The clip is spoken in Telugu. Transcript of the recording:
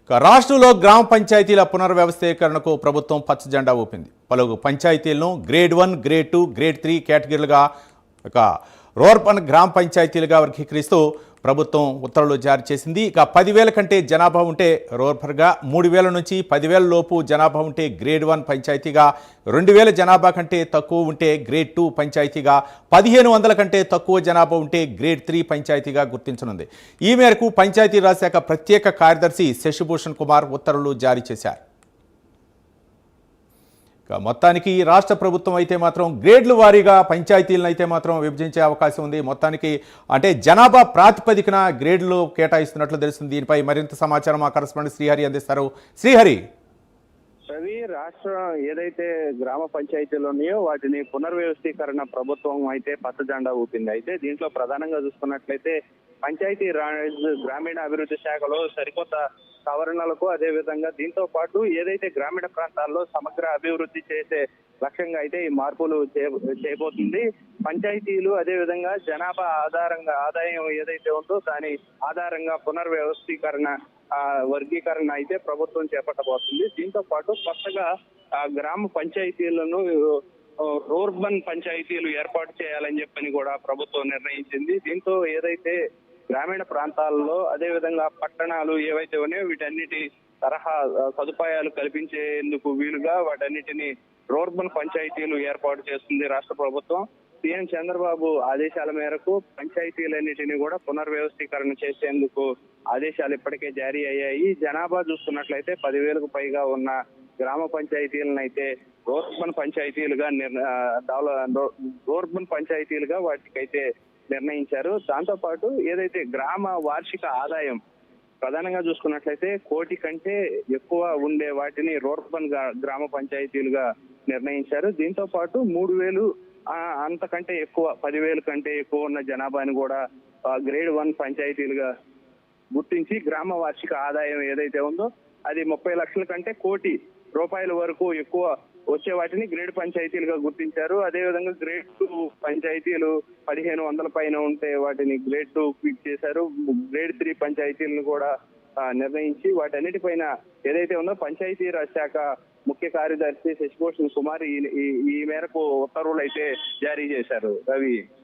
రాష్ట్రంలో గ్రామ పంచాయతీల పునర్వ్యవస్థీకరణకు ప్రభుత్వం పచ్చ జెండా ఊపింది. పలు పంచాయతీలను గ్రేడ్ 1, గ్రేడ్ 2, గ్రేడ్ 3 కేటగిరీలుగా రూరల్ గ్రామ పంచాయతీలుగా వర్గీకరిస్తూ ప్రభుత్వం ఉత్తర్వులు జారీ చేసింది. 10,000 కంటే జనాభా ఉంటే రూరల్గా, 3,000 నుంచి 10,000 లోపు జనాభా ఉంటే గ్రేడ్ 1 పంచాయతీగా, 2,000 జనాభా కంటే తక్కువ ఉంటే గ్రేడ్ 2 పంచాయతీగా, 1,500 కంటే తక్కువ జనాభా ఉంటే గ్రేడ్ 3 పంచాయతీగా గుర్తించనుంది. ఈ మేరకు పంచాయతీరాజ్ శాఖ ప్రత్యేక కార్యదర్శి శశిభూషణ్ కుమార్ ఉత్తర్వులు జారీ చేశారు. మొత్తానికి రాష్ట్ర ప్రభుత్వం అయితే మాత్రం గ్రేడ్ల వారీగా పంచాయతీలను అయితే మాత్రం విభజించే అవకాశం ఉంది. మొత్తానికి అంటే జనాభా ప్రాతిపదికన గ్రేడ్లు కేటాయిస్తున్నట్లు తెలుస్తుంది. దీనిపై మరింత సమాచారం మా కరెస్పాండెంట్ శ్రీహరి అందిస్తారు. శ్రీహరి, రవి, రాష్ట్రం ఏదైతే గ్రామ పంచాయతీలు ఉన్నాయో వాటిని పునర్వ్యవస్థీకరణ ప్రభుత్వం అయితే పచ్చ జెండా ఊపింది. అయితే దీంట్లో ప్రధానంగా చూసుకున్నట్లయితే పంచాయతీ రాజ్ గ్రామీణ అభివృద్ధి శాఖలో సరికొత్త సవరణలకు, అదే విధంగా దీంతో పాటు ఏదైతే గ్రామీణ ప్రాంతాల్లో సమగ్ర అభివృద్ధి చేసే లక్ష్యంగా అయితే ఈ మార్పులు చేయబోతుంది. పంచాయతీలు అదే విధంగా జనాభా ఆదాయం ఏదైతే ఉందో దాని ఆధారంగా పునర్వ్యవస్థీకరణ వర్గీకరణ అయితే ప్రభుత్వం చేపట్టబోతుంది. దీంతో పాటు కొత్తగా గ్రామ పంచాయతీలను రూర్బన్ పంచాయతీలు ఏర్పాటు చేయాలని చెప్పని కూడా ప్రభుత్వం నిర్ణయించింది. దీంతో ఏదైతే గ్రామీణ ప్రాంతాల్లో అదే విధంగా పట్టణాలు ఏవైతే ఉన్నాయో వీటన్నిటి తరహా సదుపాయాలు కల్పించేందుకు వీలుగా వాటన్నిటిని రూర్బన్ పంచాయతీలు ఏర్పాటు చేస్తుంది రాష్ట్ర ప్రభుత్వం. సీఎం చంద్రబాబు ఆదేశాల మేరకు పంచాయతీలన్నిటిని కూడా పునర్వ్యవస్థీకరణ చేసేందుకు ఆదేశాలు ఇప్పటికే జారీ అయ్యాయి. జనాభా చూసుకున్నట్లయితే 10,000కు పైగా ఉన్న గ్రామ పంచాయతీలను అయితే రూర్బన్ పంచాయతీలుగా వాటికైతే నిర్ణయించారు. దాంతో పాటు ఏదైతే గ్రామ వార్షిక ఆదాయం ప్రధానంగా చూసుకున్నట్లయితే 1 కోటి కంటే ఎక్కువ ఉండే వాటిని రూర్బన్ గ్రామ పంచాయతీలుగా నిర్ణయించారు. దీంతో పాటు 3,000 అంతకంటే ఎక్కువ, 10,000 కంటే ఎక్కువ ఉన్న జనాభాని కూడా గ్రేడ్ 1 పంచాయతీలుగా గుర్తించి గ్రామ వార్షిక ఆదాయం ఏదైతే ఉందో అది 30 లక్షల కంటే 1 కోటి రూపాయల వరకు ఎక్కువ వచ్చే వాటిని గ్రేడ్ పంచాయతీలుగా గుర్తించారు. అదేవిధంగా గ్రేడ్ 2 పంచాయతీలు 1,500 పైన ఉంటే వాటిని గ్రేడ్ 2 క్విక్ చేశారు. గ్రేడ్ 3 పంచాయతీలను కూడా నిర్ణయించి వాటన్నిటిపైన ఏదైతే ఉందో పంచాయతీరాజ్ శాఖ ముఖ్య కార్యదర్శి శశిభూషణ్ కుమార్ ఈ మేరకు ఉత్తర్వులు అయితే జారీ చేశారు. రవి.